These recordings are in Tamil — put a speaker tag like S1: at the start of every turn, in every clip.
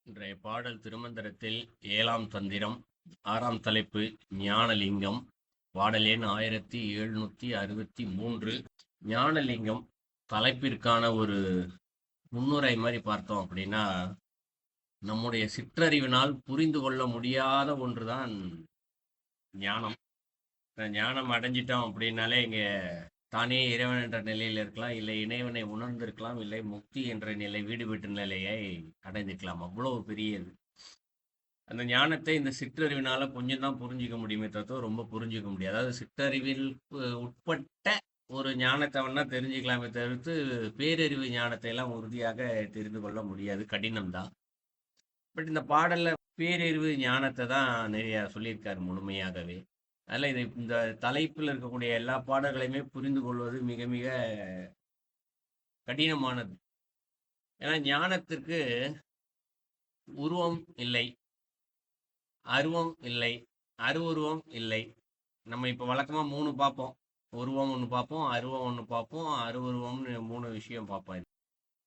S1: இன்றைய பாடல் திருமந்திரத்தில் 7ஆம் தந்திரம் 6ஆம் தலைப்பு ஞானலிங்கம். பாடல் எண் 1763. ஞானலிங்கம் தலைப்பிற்கான ஒரு முன்னுரை மாதிரி பார்த்தோம் அப்படின்னா, நம்முடைய சிற்றறிவினால் புரிந்து கொள்ள முடியாத ஒன்றுதான் ஞானம். ஞானம் அடைஞ்சிட்டோம் அப்படின்னாலே இங்கே தானே இறைவன் என்ற நிலையில் இருக்கலாம், இல்லை இறைவனை உணர்ந்திருக்கலாம், இல்லை முக்தி என்ற நிலை, வீடு வீட்டு நிலையை அடைந்திருக்கலாம். அவ்வளவு பெரியது. அந்த ஞானத்தை இந்த சிற்றறிவினால கொஞ்சம் தான் புரிஞ்சிக்க முடியுமே தவிர ரொம்ப புரிஞ்சிக்க முடியாது. அதாவது சிற்றறிவில் உட்பட்ட ஒரு ஞானத்தை வேணா தெரிஞ்சுக்கலாமே தவிர்த்து பேரறிவு ஞானத்தை எல்லாம் உறுதியாக தெரிந்து கொள்ள முடியாது, கடினம்தான். பட் இந்த பாடல்ல பேரறிவு ஞானத்தை தான் நிறைய சொல்லியிருக்காரு முழுமையாகவே. அதில் இந்த தலைப்பில் இருக்கக்கூடிய எல்லா பாடல்களையுமே புரிந்து கொள்வது மிக மிக கடினமானது. ஏன்னா ஞானத்திற்கு உருவம் இல்லை, அருவம் இல்லை, அருவுருவம் இல்லை. நம்ம இப்போ வழக்கமாக 3 பார்ப்போம். உருவம் ஒன்று பார்ப்போம், அருவம் ஒன்று பார்ப்போம், அருவுருவம்னு 3 விஷயம் பார்ப்போம்.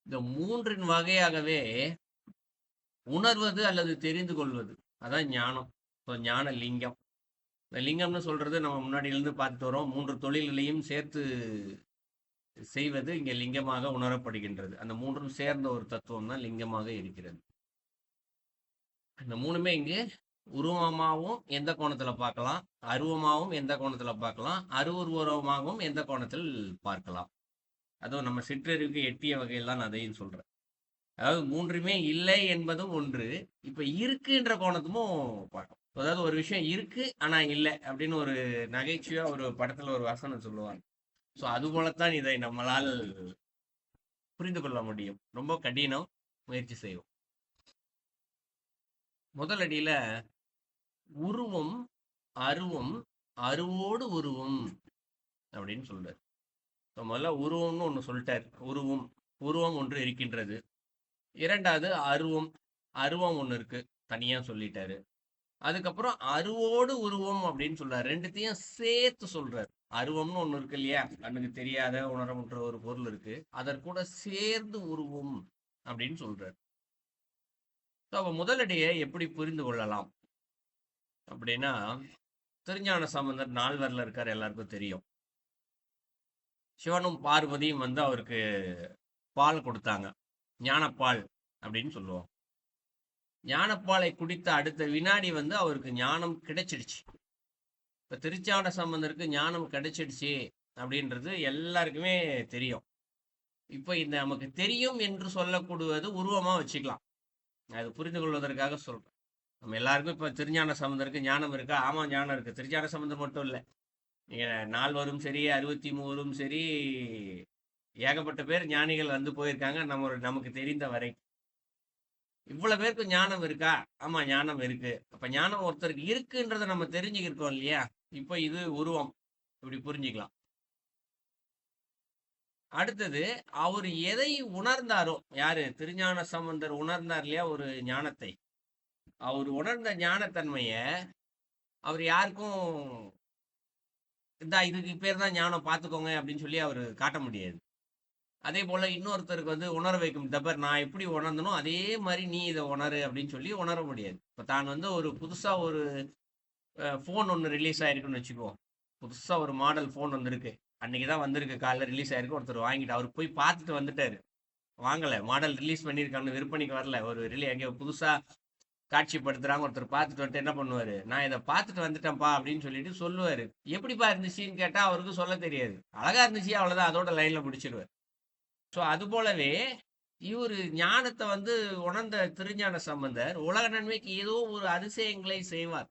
S1: இந்த 3 வகையாகவே உணர்வது அல்லது தெரிந்து கொள்வது அதான் ஞானம். இப்போ ஞான லிங்கம். இந்த லிங்கம்னு சொல்றது நம்ம முன்னாடியிலிருந்து பார்த்துட்டு வரோம். 3 தொழில்களையும் சேர்த்து செய்வது இங்கே லிங்கமாக உணரப்படுகின்றது. அந்த 3ம் சேர்ந்த ஒரு தத்துவம் தான் லிங்கமாக இருக்கிறது. இந்த 3மே இங்கு உருவமாகவும் எந்த கோணத்தில் பார்க்கலாம், அருவமாகவும் எந்த கோணத்தில் பார்க்கலாம், அருவுருவமாகவும் எந்த கோணத்தில் பார்க்கலாம். அதுவும் நம்ம சிற்றறிவுக்கு எட்டிய வகையில் தான் அதையும் சொல்றேன். அதாவது 3மே இல்லை என்பதும் ஒன்று, இப்ப இருக்குன்ற கோணத்தும் பார்க்கலாம். அதாவது ஒரு விஷயம் இருக்கு ஆனா இல்லை அப்படின்னு ஒரு நகைச்சுவையா ஒரு படத்துல ஒரு வசனம் சொல்லுவாங்க. ஸோ அது போலத்தான் இதை நம்மளால் புரிந்து கொள்ள முடியும். ரொம்ப கடினம், முயற்சி செய்வோம். முதலடியில உருவம், அருவம், அருவோடு உருவம் அப்படின்னு சொல்றாரு. முதல்ல உருவம்னு ஒன்று சொல்லிட்டார். உருவம் ஒன்று இருக்கின்றது. இரண்டாவது அருவம், அருவம் ஒன்று இருக்கு, தனியா சொல்லிட்டாரு. அதுக்கப்புறம் அருவோடு உருவம் அப்படின்னு சொல்றாரு. ரெண்டுத்தையும் சேர்த்து சொல்றாரு. அருவம்னு ஒன்று இருக்கு இல்லையா, கண்ணுக்கு தெரியாத உணரமுற்ற ஒரு பொருள் இருக்கு, அதற்கூட சேர்ந்து உருவம் அப்படின்னு சொல்றாரு. அப்ப முதலடியை எப்படி புரிந்து கொள்ளலாம் அப்படின்னா, திருஞான சம்பந்தர் நால்வரில் இருக்கார், எல்லாருக்கும் தெரியும். சிவனும் பார்வதியும் அவருக்கு பால் கொடுத்தாங்க, ஞானப்பால் அப்படின்னு சொல்லுவோம். ஞானப்பாலை குடித்த அடுத்த வினாடி அவருக்கு ஞானம் கிடைச்சிடுச்சு. இப்ப திருஞான சம்பந்தருக்கு ஞானம் கிடைச்சிடுச்சு அப்படின்றது எல்லாருக்குமே தெரியும். இப்ப இந்த நமக்கு தெரியும் என்று சொல்லக்கூடுவது உருவமா வச்சுக்கலாம். அது புரிந்து கொள்வதற்காக சொல்றேன். நம்ம எல்லாருக்கும் இப்ப திருஞான சம்பந்தருக்கு ஞானம் இருக்கா? ஆமா, ஞானம் இருக்கு. திருஞான சம்பந்தர் மட்டும் இல்லை, நீங்க 4 சரி, 63 சரி, ஏகப்பட்ட பேர் ஞானிகள் போயிருக்காங்க நமக்கு தெரிந்த வரை. இவ்வளவு பேருக்கு ஞானம் இருக்கா? ஆமா, ஞானம் இருக்கு. அப்ப ஞானம் ஒருத்தருக்கு இருக்குன்றதை நம்ம தெரிஞ்சுக்கிருக்கோம் இல்லையா? இப்ப இது உருவம், இப்படி புரிஞ்சுக்கலாம். அடுத்தது, அவர் எதை உணர்ந்தாரோ, யாரு? திருஞான சம்பந்தர் உணர்ந்தார் இல்லையா ஒரு ஞானத்தை. அவர் உணர்ந்த ஞானத்தன்மைய அவர் யாருக்கும் இதுக்கு பேர் தான் ஞானம், பார்த்துக்கோங்க அப்படின்னு சொல்லி அவர் காட்ட முடியாது. அதே போல இன்னொருத்தருக்கு உணர வைக்கும். தப்பர், நான் எப்படி உணர்ந்தனோ அதே மாதிரி நீ இதை உணரு அப்படின்னு சொல்லி உணர முடியாது. இப்போ தான் ஒரு புதுசா ஒரு ஃபோன் ஒன்று ரிலீஸ் ஆயிருக்குன்னு வச்சுக்குவோம். புதுசா ஒரு மாடல் ஃபோன் வந்திருக்கு, அன்னைக்கு தான் வந்திருக்கு, காலைல ரிலீஸ் ஆயிருக்கு. ஒருத்தர் வாங்கிட்டு அவர் போய் பார்த்துட்டு வந்துட்டாரு. வாங்கலை, மாடல் ரிலீஸ் பண்ணியிருக்காங்க, விற்பனைக்கு வரல. ஒரு எங்கேயோ புதுசா காட்சிப்படுத்துறாங்க, ஒருத்தர் பார்த்துட்டு வந்துட்டு என்ன பண்ணுவாரு? நான் இதை பார்த்துட்டு வந்துட்டேன்ப்பா அப்படின்னு சொல்லிட்டு சொல்லுவாரு. எப்படிப்பா இருந்துச்சுன்னு கேட்டா அவருக்கு சொல்ல தெரியாது. அழகா இருந்துச்சு, அவ்வளவுதான், அதோட லைன்ல முடிச்சிடுவார். ஸோ அது போலவே இவர் ஞானத்தை உணர்ந்த திருஞான சம்பந்தர் உலக நன்மைக்கு ஏதோ ஒரு அதிசயங்களை செய்வார்.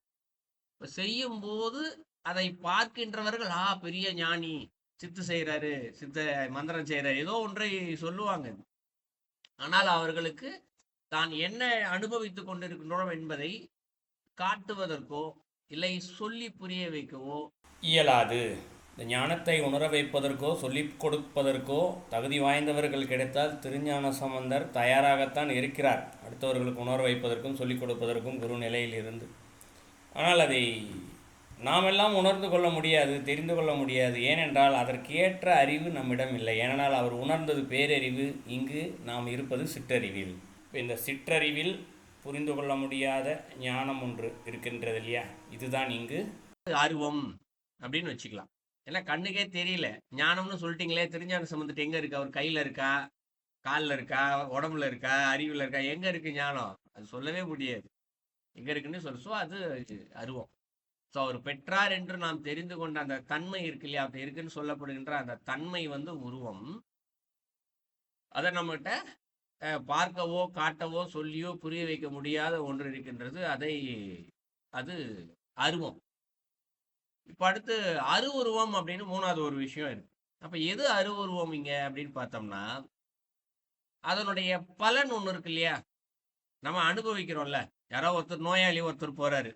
S1: செய்யும் போது அதை பார்க்கின்றவர்கள், பெரிய ஞானி, சித்து செய்யறாரு, சித்த மந்திரம் செய்யறாரு, ஏதோ ஒன்றை சொல்லுவாங்க. ஆனால் அவர்களுக்கு தான் என்ன அனுபவித்துக் கொண்டிருக்கின்றோம் என்பதை காட்டுவதற்கோ இல்லை சொல்லி புரிய வைக்கவோ இயலாது. இந்த ஞானத்தை உணர வைப்பதற்கோ சொல்லிக் கொடுப்பதற்கோ தகுதி வாய்ந்தவர்கள் கிடைத்தால் திருஞான சம்பந்தர் தயாராகத்தான் இருக்கிறார், அடுத்தவர்களுக்கு உணர வைப்பதற்கும் சொல்லிக் கொடுப்பதற்கும் குரு நிலையில் இருந்து. ஆனால் அதை நாமெல்லாம் உணர்ந்து கொள்ள முடியாது, தெரிந்து கொள்ள முடியாது. ஏனென்றால் அதற்கேற்ற அறிவு நம்மிடம் இல்லை. ஏனென்றால் அவர் உணர்ந்தது பேரறிவு, இங்கு நாம் இருப்பது சிற்றறிவில். இந்த சிற்றறிவில்
S2: புரிந்து கொள்ள முடியாத ஞானம் ஒன்று இருக்கின்றது இல்லையா, இதுதான் இங்கு
S1: அருவம் அப்படின்னு வச்சுக்கலாம். ஏன்னா கண்ணுக்கே தெரியல. ஞானம்னு சொல்லிட்டீங்களே, திருஞான சம்பந்தத்தை எங்க இருக்கு? அவர் கையில இருக்கா, காலில் இருக்கா, உடம்புல இருக்கா, அறிவுல இருக்கா? எங்க இருக்கு ஞானம்? அது சொல்லவே முடியாது. எங்க இருக்குன்னு சொல்ல. ஸோ அது அருவம். ஸோ அவர் பெற்றார் என்று நாம் தெரிந்து கொண்ட அந்த தன்மை இருக்கு இல்லையா, அப்படி இருக்குன்னு சொல்லப்படுகின்ற அந்த தன்மை வந்து உருவம். அதை நம்மகிட்ட பார்க்கவோ காட்டவோ சொல்லியோ புரிய வைக்க முடியாத ஒன்று இருக்கின்றது. அது அருவம். இப்ப அடுத்து அருவுருவம் அப்படின்னு மூணாவது ஒரு விஷயம் இருக்கு. அப்ப எது அருவுருவம் இங்க அப்படின்னு பார்த்தோம்னா, அதனுடைய பலன் ஒண்ணு இருக்கு இல்லையா, நம்ம அனுபவிக்கிறோம்ல. யாரோ ஒருத்தர் நோயாளி ஒருத்தர் போறாரு,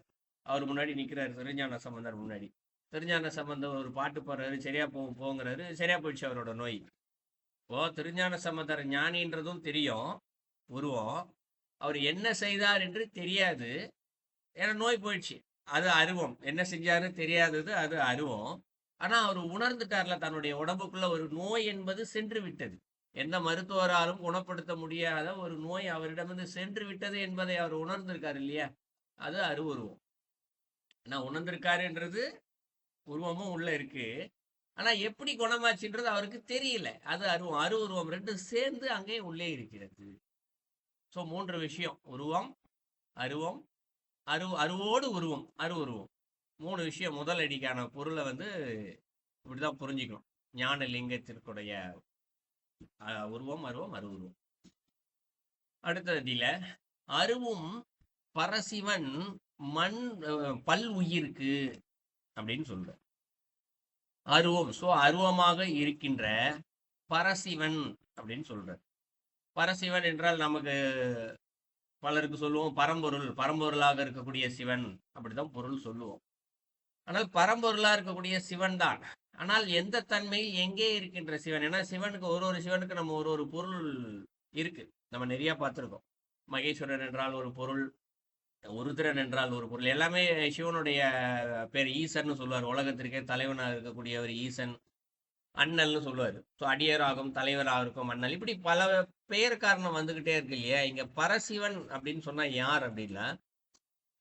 S1: அவர் முன்னாடி நிக்கிறாரு திருஞான சம்பந்தர் முன்னாடி. திருஞான சம்பந்தர் ஒரு பாட்டு போறாரு, சரியா போங்கிறாரு, சரியா போயிடுச்சு அவரோட நோய். இப்போ திருஞான சம்பந்தர் ஞானின்றதும் தெரியும் உருவம், அவர் என்ன செய்தார் என்று தெரியாது, ஏன்னா நோய் போயிடுச்சு. அது அருவம். என்ன செஞ்சாருன்னு தெரியாதது அது அருவம். ஆனா அவர் உணர்ந்துட்டார்ல, தன்னுடைய உடம்புக்குள்ள ஒரு நோய் என்பது சென்று விட்டது. எந்த மருத்துவராலும் குணப்படுத்த முடியாத ஒரு நோய் அவரிடமிருந்து சென்று விட்டது என்பதை அவர் உணர்ந்திருக்காரு இல்லையா, அது அருவுருவம். ஆனா உணர்ந்திருக்காருன்றது உருவமும் உள்ள இருக்கு. ஆனா எப்படி குணமாச்சுன்றது அவருக்கு தெரியல. அது அருவம். அருவுருவம் ரெண்டும் சேர்ந்து அங்கே உள்ளே இருக்கிறது. ஸோ 3 விஷயம்: உருவம், அருவம், அருவோடு உருவம், அருவுருவம். 3 விஷயம். முதல் அடிக்கான பொருளை வந்து இப்படிதான் புரிஞ்சுக்கணும். ஞான லிங்கத்திற்குடைய உருவம், அருவம், அருவுருவம். அடுத்த அடியில அருவும் பரசிவன் மண் பல் உயிருக்கு அப்படின்னு சொல்ற. அருவம், ஸோ அருவமாக இருக்கின்ற பரசிவன் அப்படின்னு சொல்ற. பரசிவன் என்றால் நமக்கு பலருக்கு சொல்லுவோம் பரம்பொருள், பரம்பொருளாக இருக்கக்கூடிய சிவன், அப்படிதான் பொருள் சொல்லுவோம். ஆனால் பரம்பொருளா இருக்கக்கூடிய சிவன் தான். ஆனால் எந்த தன்மையில் எங்கே இருக்கின்ற சிவன்? ஏன்னா சிவனுக்கு ஒரு சிவனுக்கு நம்ம ஒரு பொருள் இருக்கு, நம்ம நிறைய பார்த்துருக்கோம். மகேஸ்வரன் என்றால் ஒரு பொருள், உருத்திரன் என்றால் ஒரு பொருள். எல்லாமே சிவனுடைய பேர். ஈசன் சொல்லுவார், உலகத்திற்கே தலைவனாக இருக்கக்கூடியவர் ஈசன். அண்ணல்னு சொல்லுவார். ஸோ அடியராகும் தலைவராக இருக்கும் அண்ணல். இப்படி பல பெயர் காரணம் வந்துகிட்டே இருக்கு இல்லையா. இங்க பரசிவன் அப்படின்னு சொன்னா யார் அப்படின்னா,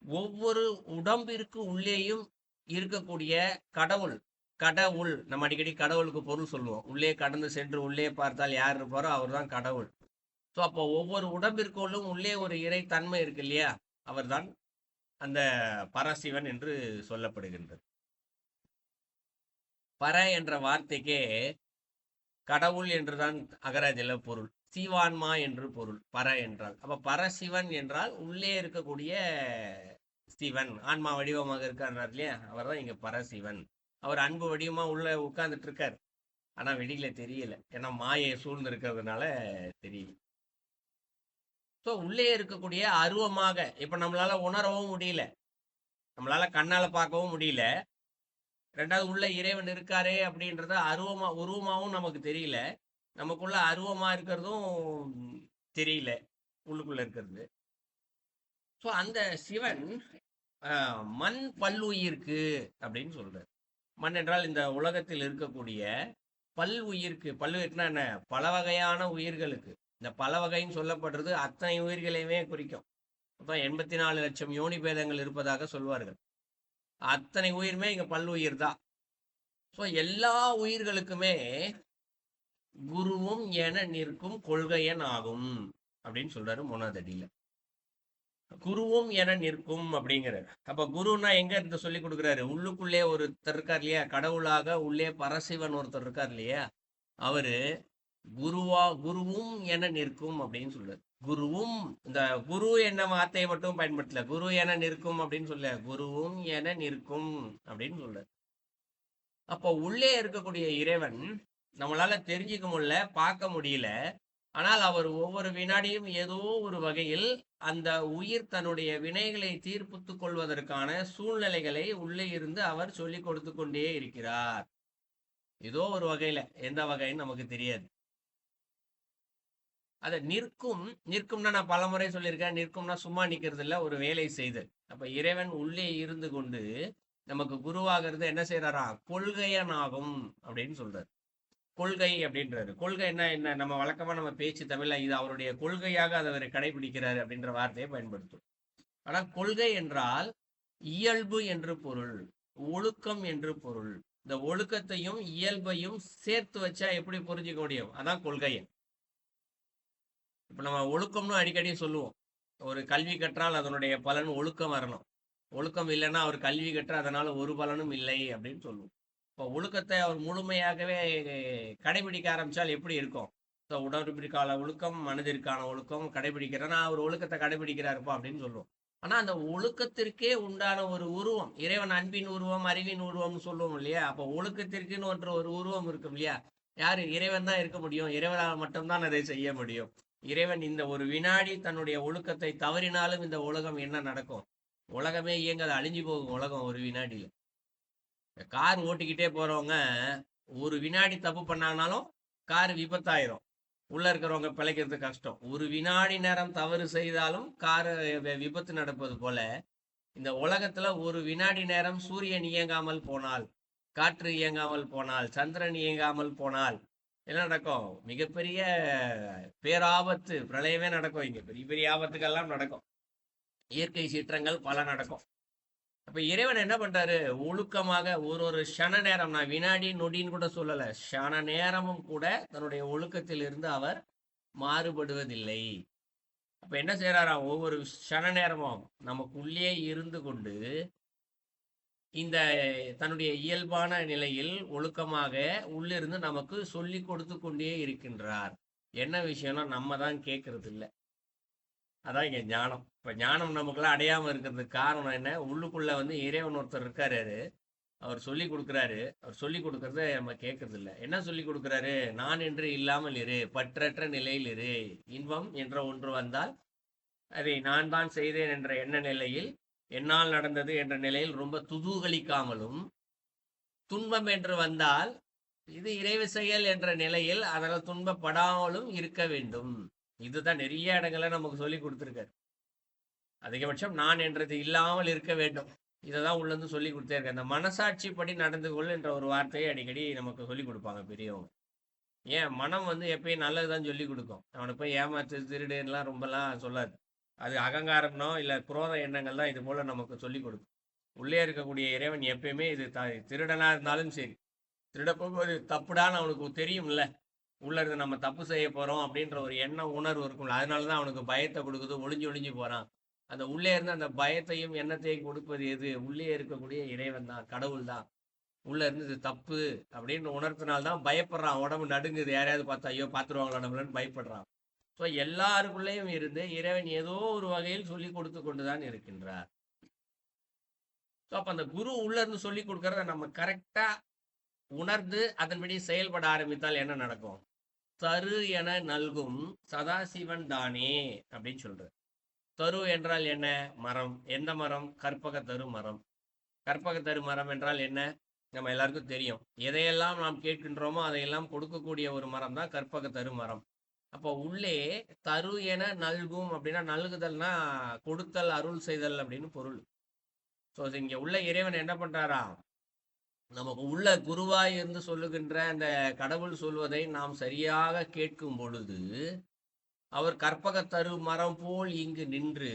S1: ஒவ்வொரு உடம்பிற்கு உள்ளேயும் இருக்கக்கூடிய கடவுள். கடவுள், நம்ம அடிக்கடி கடவுளுக்கு பொருள் சொல்லுவோம். உள்ளே கடந்து சென்று உள்ளே பார்த்தால் யார் இருப்பாரோ அவர் தான் கடவுள். ஸோ அப்போ ஒவ்வொரு உடம்பிற்குள்ளும் உள்ளே ஒரு இறை தன்மை இருக்கு இல்லையா, அவர்தான் அந்த பரசிவன் என்று சொல்லப்படுகின்றது. பர என்ற வார்த்தைக்கே கடவுள் என்றுதான் அகராதியில பொருள். சிவான்மா என்று பொருள் பர என்றால். அப்ப பரசிவன் என்றால் உள்ளே இருக்கக்கூடிய சிவன், ஆன்மா வடிவமாக இருக்கார் இல்லையா, அவர் தான் இங்க பரசிவன். அவர் அன்பு வடிவமா உள்ள உட்கார்ந்துட்டு இருக்கார். ஆனா வெளியில தெரியல, ஏன்னா மாயை சூழ்ந்து இருக்கிறதுனால தெரியல. ஸோ உள்ளே இருக்கக்கூடிய அருவமாக இப்ப நம்மளால உணரவும் முடியல, நம்மளால கண்ணால பார்க்கவும் முடியல. ரெண்டாவது உள்ள இறைவன் இருக்காரே அப்படின்றத உருவமாவும் நமக்கு தெரியல. நமக்குள்ள அருவமா இருக்கிறதும் தெரியல, உள்ளுக்குள்ள இருக்கிறது. ஸோ அந்த சிவன் மண் பல்லுயிருக்கு அப்படின்னு சொல்றார். மண் என்றால் இந்த உலகத்தில் இருக்கக்கூடிய பல் உயிருக்கு. பல்லுயிர்னா என்ன? பல வகையான உயிர்களுக்கு. இந்த பல வகைன்னு சொல்லப்படுறது அத்தனை உயிர்களையுமே குறிக்கும். அப்ப 84 லட்சம் யோனி பேதங்கள் இருப்பதாக சொல்வார்கள். அத்தனை உயிருமே இங்க பல்லுயிர் தான். ஸோ எல்லா உயிர்களுக்குமே குருவும் என நிற்கும் கொள்கையன் ஆகும் அப்படின்னு சொல்றாரு 3வது அடியில. குருவும் என நிற்கும் அப்படிங்கிறார். அப்ப குருன்னா எங்க இருந்து சொல்லி கொடுக்குறாரு? உள்ளுக்குள்ளே ஒருத்தர் இருக்கார் இல்லையா, கடவுளாக உள்ளே பரசிவன் ஒருத்தர் இருக்கார் இல்லையா, அவரு குருவும் என நிற்கும் அப்படின்னு சொல்றாரு. குருவும், இந்த குரு என்ன வார்த்தையை மட்டும் பயன்படுத்தல, குரு என நிற்கும் அப்படின்னு சொல்ல, குருவும் என நிற்கும் அப்படின்னு சொல்றாரு. அப்போ உள்ளே இருக்கக்கூடிய இறைவன் நம்மளால தெரிஞ்சுக்க முடியல, பார்க்க முடியல. ஆனால் அவர் ஒவ்வொரு வினாடியும் ஏதோ ஒரு வகையில் அந்த உயிர் தன்னுடைய வினைகளை தீர்ப்புத்துக் கொள்வதற்கான சூழ்நிலைகளை உள்ளே இருந்து அவர் சொல்லிக் கொடுத்து கொண்டே இருக்கிறார். ஏதோ ஒரு வகையில, எந்த வகைன்னு நமக்கு தெரியாது. அத நிற்கும்னா நான் பலமுறை சொல்லியிருக்கேன். நிற்கும்னா சும்மா நிக்கிறது இல்ல, ஒரு வேலை செய்தல். அப்ப இறைவன் உள்ளே இருந்து கொண்டு நமக்கு குருவாகிறது என்ன செய்யறாரா? கொள்கையனாகும் அப்படின்னு சொல்றாரு. கொள்கை அப்படின்றாரு. கொள்கை என்ன நம்ம வழக்கமா நம்ம பேச்சு தமிழ்ல இது அவருடைய கொள்கையாக அதை அவர் கடைபிடிக்கிறாரு அப்படின்ற வார்த்தையை பயன்படுத்தும். ஆனா கொள்கை என்றால் இயல்பு என்று பொருள், ஒழுக்கம் என்று பொருள். இந்த ஒழுக்கத்தையும் இயல்பையும் சேர்த்து வச்சா எப்படி புரிஞ்சுக்க முடியும்? அதான் கொள்கை. இப்ப நம்ம ஒழுக்கம்னு அடிக்கடி சொல்லுவோம். ஒரு கல்வி கற்றால் அதனுடைய பலன் ஒழுக்கம் வரணும். ஒழுக்கம் இல்லைன்னா அவர் கல்வி கற்ற அதனால ஒரு பலனும் இல்லை அப்படின்னு சொல்லுவோம். இப்போ ஒழுக்கத்தை அவர் முழுமையாகவே கடைபிடிக்க ஆரம்பிச்சால் எப்படி இருக்கும்? ஸோ உடற்பிற்கான ஒழுக்கம், மனதிற்கான ஒழுக்கம் கடைபிடிக்கிறேன்னா அவர் ஒழுக்கத்தை கடைபிடிக்கிறாருப்பா அப்படின்னு சொல்லுவோம். ஆனா அந்த ஒழுக்கத்திற்கே உண்டான ஒரு உருவம், இறைவன் அன்பின் உருவம், அறிவின் உருவம்னு சொல்லுவோம் இல்லையா? அப்போ ஒழுக்கத்திற்குன்னு ஒரு உருவம் இருக்கும் இல்லையா? யாரு? இறைவன் தான் இருக்க முடியும். இறைவனால் மட்டும்தான் அதை செய்ய முடியும். இறைவன் இந்த ஒரு வினாடி தன்னுடைய ஒழுக்கத்தை தவறினாலும் இந்த உலகம் என்ன நடக்கும்? உலகமே இயங்காது, அழிஞ்சு போகும் உலகம் ஒரு வினாடியில. கார் ஓட்டிக்கிட்டே போறவங்க ஒரு வினாடி தப்பு பண்ணாங்கனாலும் கார் விபத்தாயிரும். உள்ள இருக்கிறவங்க பிழைக்கிறது கஷ்டம். ஒரு வினாடி நேரம் தவறு செய்தாலும் கார் விபத்து நடப்பது போல இந்த உலகத்துல ஒரு வினாடி நேரம் சூரியன் இயங்காமல் போனால், காற்று இயங்காமல் போனால், சந்திரன் இயங்காமல் போனால் என்ன நடக்கும்? மிகப்பெரிய பேராபத்து, பிரளயமே நடக்கும். இங்க பெரிய பெரிய ஆபத்துக்கெல்லாம் நடக்கும். இயற்கை சீற்றங்கள் பல நடக்கும். அப்ப இறைவன் என்ன பண்றாரு? ஒழுக்கமாக ஒரு க்ஷண நேரம், நான் வினாடி நொடின்னு கூட சொல்லல, க்ஷண நேரமும் கூட தன்னுடைய ஒழுக்கத்தில் இருந்து அவர் மாறுபடுவதில்லை. அப்ப என்ன செய்யறாராம்? ஒவ்வொரு க்ஷண நேரமும் நமக்குள்ளே இருந்து கொண்டு இந்த தன்னுடைய இயல்பான நிலையில் ஒழுக்கமாக உள்ளிருந்து நமக்கு சொல்லி கொடுத்து கொண்டே இருக்கின்றார். என்ன விஷயம்னா நம்ம தான் கேட்கறது இல்லை. அதான் இங்க ஞானம். இப்ப ஞானம் நமக்குலாம் அடையாம இருக்கிறதுக்கு காரணம் என்ன? உள்ளுக்குள்ள இறைவன் ஒருத்தர் இருக்காரு, அவர் சொல்லி கொடுக்குறாரு. அவர் சொல்லி கொடுக்கறத நம்ம கேட்கறது இல்லை. என்ன சொல்லி கொடுக்குறாரு? நான் என்று இல்லாமல் இரு, பற்றற்ற நிலையில் இரு, இன்பம் என்ற ஒன்று வந்தால் அதை நான் தான் செய்தேன் என்ற எண்ண நிலையில், என்னால் நடந்தது என்ற நிலையில் ரொம்ப துதூகலிக்காமலும், துன்பம் என்று வந்தால் இது இறைவு செயல் என்ற நிலையில் அதனால் துன்பப்படாமலும் இருக்க வேண்டும். இதுதான் நிறைய இடங்களை நமக்கு சொல்லி கொடுத்துருக்காரு. அதிகபட்சம் நான் என்றது இல்லாமல் இருக்க வேண்டும். இதைதான் உள்ள இருந்து சொல்லி கொடுத்தே இருக்க. இந்த மனசாட்சி படி நடந்து கொள் என்ற ஒரு வார்த்தையை அடிக்கடி நமக்கு சொல்லி கொடுப்பாங்க பெரியவங்க. ஏன்? மனம் எப்பயும் நல்லதுதான் சொல்லி கொடுக்கும். அவனை போய் ஏமாத்து, திருடுலாம் ரொம்பலாம் சொல்லாது. அது அகங்காரம்னோ இல்லை குரோத எண்ணங்கள் தான் இது போல நமக்கு சொல்லி கொடுக்கும். உள்ளே இருக்கக்கூடிய இறைவன் எப்பயுமே இது திருடனா இருந்தாலும் சரி, திருட போகும்போது தப்புடான்னு அவனுக்கு தெரியும்ல, உள்ள இருந்து நம்ம தப்பு செய்ய போறோம் அப்படின்ற ஒரு எண்ணம் உணர்வு இருக்கும்ல, அதனாலதான் அவனுக்கு பயத்தை கொடுக்குது, ஒளிஞ்சு போறான். அந்த உள்ளே இருந்து அந்த பயத்தையும் எண்ணத்தையும் கொடுப்பது எது? உள்ளே இருக்கக்கூடிய இறைவன் தான், கடவுள் தான். உள்ள இருந்து இது தப்பு அப்படின்னு உணர்த்தினால்தான் பயப்படுறான். உடம்பு நடுங்குது, யாரையாவது பார்த்தா ஐயோ பார்த்துருவாங்களா நம்மளன்னு பயப்படுறான். ஸோ எல்லாருக்குள்ளேயும் இருந்து இறைவன் ஏதோ ஒரு வகையில் சொல்லி கொடுத்து கொண்டுதான் இருக்கின்றார். ஸோ அப்ப அந்த குரு உள்ள இருந்து சொல்லி கொடுக்கறத நம்ம கரெக்டா உணர்ந்து அதன்படி செயல்பட ஆரம்பித்தால் என்ன நடக்கும்? தரு என நல்கும் சதாசிவன் தானே அப்படின்னு சொல்ற. தரு என்றால் என்ன? மரம். எந்த மரம்? கற்பக தரு மரம். கற்பக தரு மரம் என்றால் என்ன? நம்ம எல்லாருக்கும் தெரியும். எதையெல்லாம் நாம் கேட்கின்றோமோ அதையெல்லாம் கொடுக்கக்கூடிய ஒரு மரம் தான் கற்பக தரு மரம். அப்போ உள்ளே தரு என நல்கும் அப்படின்னா, நல்குதல்னா கொடுத்தல், அருள் செய்தல் அப்படின்னு பொருள். ஸோ இங்க உள்ள இறைவன் என்ன பண்றாரா? நமக்கு உள்ள குருவாய் இருந்து சொல்லுகின்ற அந்த கடவுள் சொல்வதை நாம் சரியாக கேட்கும் பொழுது அவர் கற்பக தரு மரம் போல் இங்கு நின்று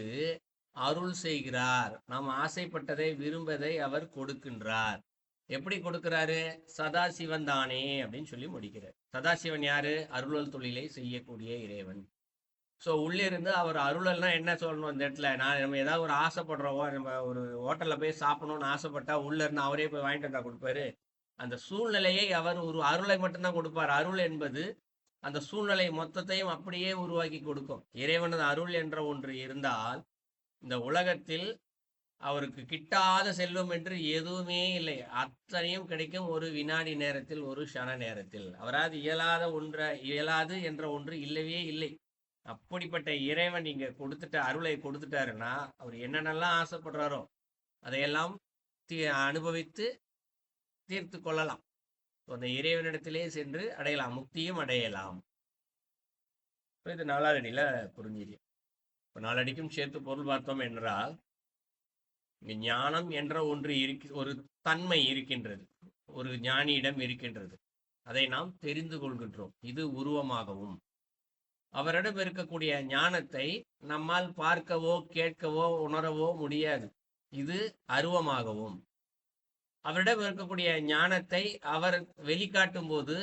S1: அருள் செய்கிறார். நாம் ஆசைப்பட்டதை, விரும்பதை அவர் கொடுக்கின்றார். எப்படி கொடுக்கிறாரு? சதாசிவன் தானே அப்படின்னு சொல்லி முடிக்கிறார். சதாசிவன் யாரு? அருளல் தொழிலை செய்யக்கூடிய இறைவன். ஸோ உள்ளே இருந்து அவர் அருளல்னா என்ன சொல்லணும் இந்த இடத்துல? நம்ம ஏதாவது ஒரு ஆசைப்படுறோம், நம்ம ஒரு ஹோட்டல்ல போய் சாப்பிடணும்னு ஆசைப்பட்டா உள்ள இருந்து அவரே போய் வாங்கிட்டு வந்தா கொடுப்பாரு? அந்த சூழ்நிலையை அவர் ஒரு அருளை மட்டும்தான் கொடுப்பார். அருள் என்பது அந்த சூழ்நிலை மொத்தத்தையும் அப்படியே உருவாக்கி கொடுக்கும். இறைவனது அருள் என்ற ஒன்று இருந்தால் இந்த உலகத்தில் அவருக்கு கிட்டாத செல்வம் என்று எதுவுமே இல்லை. அத்தனையும் கிடைக்கும் ஒரு வினாடி நேரத்தில், ஒரு க்ஷண நேரத்தில். அவராது இயலாது என்ற ஒன்று இல்லவே இல்லை. அப்படிப்பட்ட இறைவன் இங்க அருளை கொடுத்துட்டாருன்னா அவர் என்னென்னலாம் ஆசைப்படுறாரோ அதையெல்லாம் அனுபவித்து தீர்த்து கொள்ளலாம். அந்த இறைவனிடத்திலே சென்று அடையலாம், முக்தியும் அடையலாம். இது நாலாவடியில புரிஞ்சிடும். இப்போ நாலடிக்கும் சேர்த்து பொருள் பார்த்தோம் என்றால், ஞானம் என்ற ஒன்று ஒரு தன்மை இருக்கின்றது, ஒரு ஞானியிடம் இருக்கின்றது. அதை நாம் தெரிந்து கொள்கின்றோம். இது உருவமாகவும். அவரிடம் இருக்கக்கூடிய ஞானத்தை நம்மால் பார்க்கவோ கேட்கவோ உணரவோ முடியாது. இது அருவமாகவும். அவரிடம் இருக்கக்கூடிய ஞானத்தை அவர் வெளிக்காட்டும் போது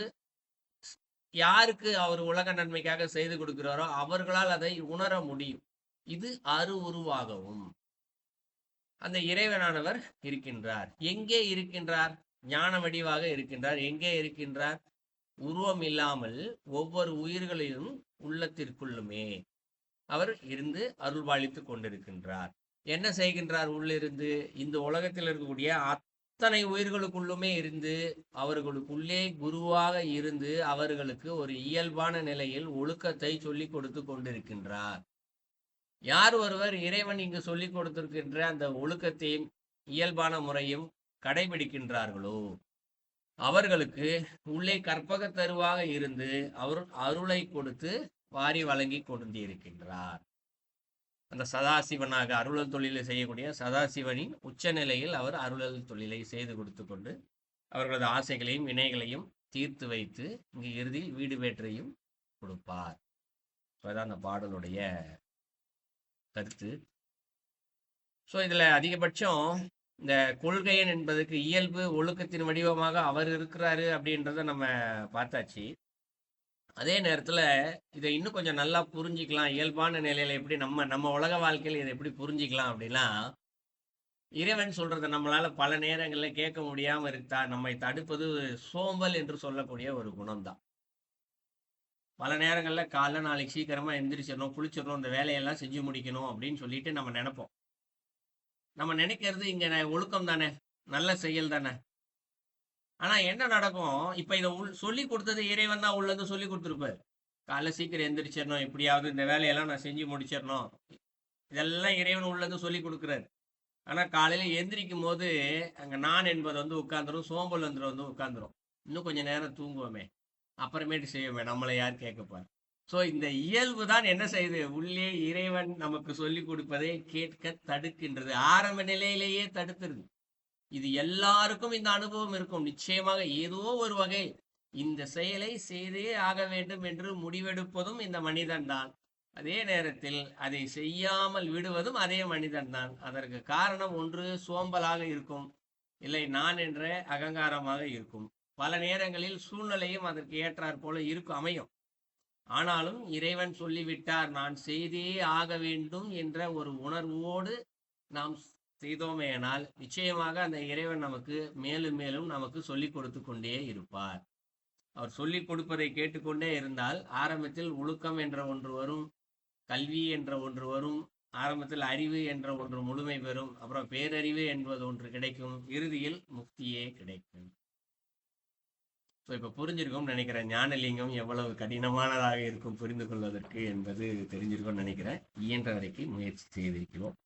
S1: யாருக்கு அவர் உலக நன்மைக்காக செய்து கொடுக்கிறாரோ அவர்களால் அதை உணர முடியும். இது உருவாகவும். அந்த இறைவனானவர் இருக்கின்றார். எங்கே இருக்கின்றார்? ஞான வடிவாக இருக்கின்றார். எங்கே இருக்கின்றார்? உருவம் இல்லாமல் ஒவ்வொரு உயிர்களிலும் உள்ளத்திற்குள்ளுமே அவர் இருந்து அருள்பாலித்துக் கொண்டிருக்கின்றார். என்ன செய்கின்றார்? உள்ளிருந்து இந்த உலகத்தில் இருக்கக்கூடிய அத்தனை உயிர்களுக்குள்ளுமே இருந்து அவர்களுக்குள்ளே குருவாக இருந்து அவர்களுக்கு ஒரு இயல்பான நிலையில் ஒழுக்கத்தை சொல்லிக் கொடுத்து கொண்டிருக்கின்றார். யார் ஒருவர் இறைவன் இங்கு சொல்லிக் கொடுத்திருக்கின்ற அந்த ஒழுக்கத்தையும் இயல்பான முறையும் கடைபிடிக்கின்றார்களோ அவர்களுக்கு உள்ளே கற்பக தருவாக இருந்து அவர் அருளை கொடுத்து வாரி வழங்கி கொண்டிருக்கின்றார். அந்த சதாசிவனாக அருளல் தொழிலை செய்யக்கூடிய சதாசிவனின் உச்சநிலையில் அவர் அருளல் தொழிலை செய்து கொடுத்து கொண்டு அவர்களது ஆசைகளையும் வினைகளையும் தீர்த்து வைத்து இங்கு இறுதியில் வீடு வேற்றையும் கொடுப்பார். அதுதான் அந்த பாடலுடைய கருத்து. ஸோ இதுல அதிகபட்சம் இந்த கொள்கையன் என்பதுக்கு இயல்பு ஒழுக்கத்தின் வடிவமாக அவர் இருக்கிறாரு அப்படின்றத நம்ம பார்த்தாச்சு. அதே நேரத்துல இதை இன்னும் கொஞ்சம் நல்லா புரிஞ்சிக்கலாம். இயல்பான நிலையில எப்படி நம்ம உலக வாழ்க்கையில இதை எப்படி புரிஞ்சிக்கலாம் அப்படின்னா, இறைவன் சொல்றதை நம்மளால பல நேரங்கள்ல கேட்க முடியாம இருக்கா நம்மை தடுப்பது சோம்பல் என்று சொல்லக்கூடிய ஒரு குணம்தான். பல நேரங்கள்ல காலைல நாளைக்கு சீக்கிரமா எந்திரிச்சிடணும், குளிச்சிடணும், இந்த வேலையெல்லாம் செஞ்சு முடிக்கணும் அப்படின்னு சொல்லிட்டு நம்ம நினைப்போம். நம்ம நினைக்கிறது இங்க ஒழுக்கம் தானே, நல்ல செயல் தானே. ஆனா என்ன நடக்கும்? இப்ப இதை சொல்லி கொடுத்தது இறைவன் தான் உள்ளது சொல்லி கொடுத்துருப்பாரு. காலைல சீக்கிரம் எந்திரிச்சிடணும், எப்படியாவது இந்த வேலையெல்லாம் நான் செஞ்சு முடிச்சிடணும், இதெல்லாம் இறைவன் உள்ளது சொல்லி கொடுக்குறாரு. ஆனா காலையில எந்திரிக்கும் போது அங்க நான் என்பது வந்து உட்கார்ந்துரும், சோம்பல் வந்து உட்கார்ந்துரும். இன்னும் கொஞ்சம் நேரம் தூங்குவோமே, அப்புறமேட்டு செய்வோமே, நம்மளை யார் கேட்கப்பார். ஸோ இந்த இயல்பு தான் என்ன செய்யுது? உள்ளே இறைவன் நமக்கு சொல்லி கொடுப்பதை கேட்க தடுக்கின்றது. ஆரம்ப நிலையிலேயே தடுத்துருது. இது எல்லாருக்கும் இந்த அனுபவம் இருக்கும். நிச்சயமாக ஏதோ ஒரு வகை இந்த செயலை செய்தே ஆக வேண்டும் என்று முடிவெடுப்பதும் இந்த மனிதன் தான். அதே நேரத்தில் அதை செய்யாமல் விடுவதும் அதே மனிதன் தான். அதற்கு காரணம் ஒன்று சோம்பலாக இருக்கும், இல்லை நான் என்ற அகங்காரமாக இருக்கும். பல நேரங்களில் சூழ்நிலையும் அதற்கு ஏற்றாற் போல இருக்கும், அமையும். ஆனாலும் இறைவன் சொல்லிவிட்டார், நான் செய்தே ஆக வேண்டும் என்ற ஒரு உணர்வோடு நாம் செய்தோமேனால் நிச்சயமாக அந்த இறைவன் நமக்கு மேலும் மேலும் நமக்கு சொல்லிக் கொடுத்து கொண்டே இருப்பார். அவர் சொல்லிக் கொடுப்பதை கேட்டுக்கொண்டே இருந்தால் ஆரம்பத்தில் ஒழுக்கம் என்ற ஒன்று வரும், கல்வி என்ற ஒன்று வரும், ஆரம்பத்தில் அறிவு என்ற ஒன்று முழுமை பெறும், அப்புறம் பேரறிவு என்பது ஒன்று கிடைக்கும், இறுதியில் முக்தியே கிடைக்கும். ஸோ இப்போ புரிஞ்சிருக்கும்னு நினைக்கிறேன். ஞானலிங்கம் எவ்வளவு கடினமானதாக இருக்கும் புரிந்து கொள்வதற்கு என்பது தெரிஞ்சிருக்கும்னு நினைக்கிறேன். இயன்ற வரைக்கும் முயற்சி செய்திருக்கிறோம்.